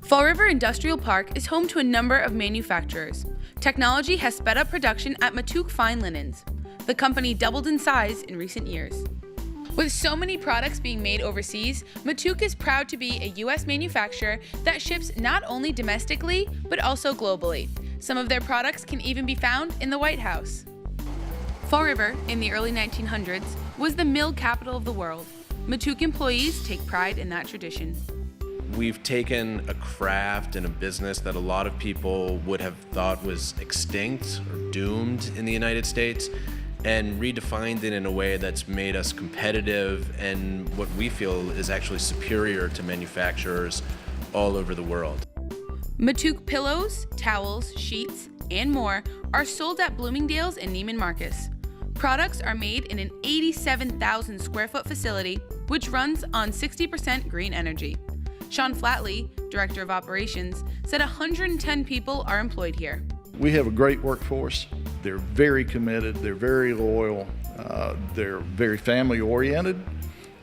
Fall River Industrial Park is home to a number of manufacturers. Technology has sped up production at Matouk Fine Linens. The company doubled in size in recent years. With so many products being made overseas, Matouk is proud to be a U.S. manufacturer that ships not only domestically, but also globally. Some of their products can even be found in the White House. Fall River, in the early 1900s, was the mill capital of the world. Matouk employees take pride in that tradition. We've taken a craft and a business that a lot of people would have thought was extinct or doomed in the United States and redefined it in a way that's made us competitive and what we feel is actually superior to manufacturers all over the world. Matouk pillows, towels, sheets, and more are sold at Bloomingdale's and Neiman Marcus. Products are made in an 87,000 square foot facility, which runs on 60% green energy. Sean Flatley, Director of Operations, said 110 people are employed here. We have a great workforce. They're very committed, they're very loyal, they're very family oriented,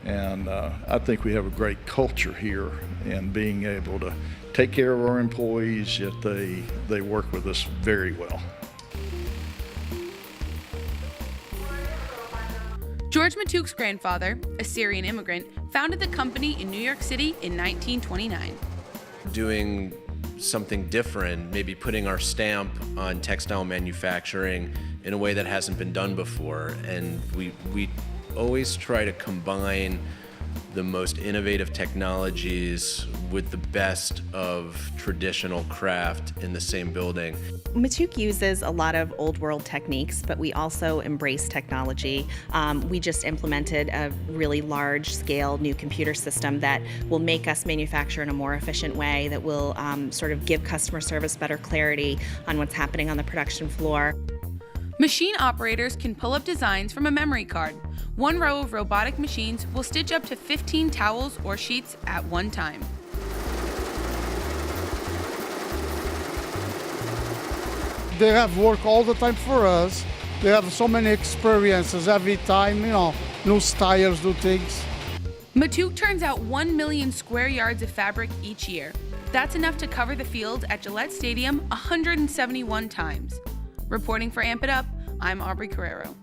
and I think we have a great culture here in being able to take care of our employees, yet they work with us very well. George Matouk's grandfather, a Syrian immigrant, founded the company in New York City in 1929. Doing something different, maybe putting our stamp on textile manufacturing in a way that hasn't been done before. And we always try to combine the most innovative technologies with the best of traditional craft in the same building. Matouk uses a lot of old world techniques, but we also embrace technology. We just implemented a really large scale new computer system that will make us manufacture in a more efficient way, that will sort of give customer service better clarity on what's happening on the production floor. Machine operators can pull up designs from a memory card. One row of robotic machines will stitch up to 15 towels or sheets at one time. They have work all the time for us. They have so many experiences every time, new styles, new things. Matouk turns out 1 million square yards of fabric each year. That's enough to cover the field at Gillette Stadium 171 times. Reporting for Amp It Up, I'm Aubrey Carrero.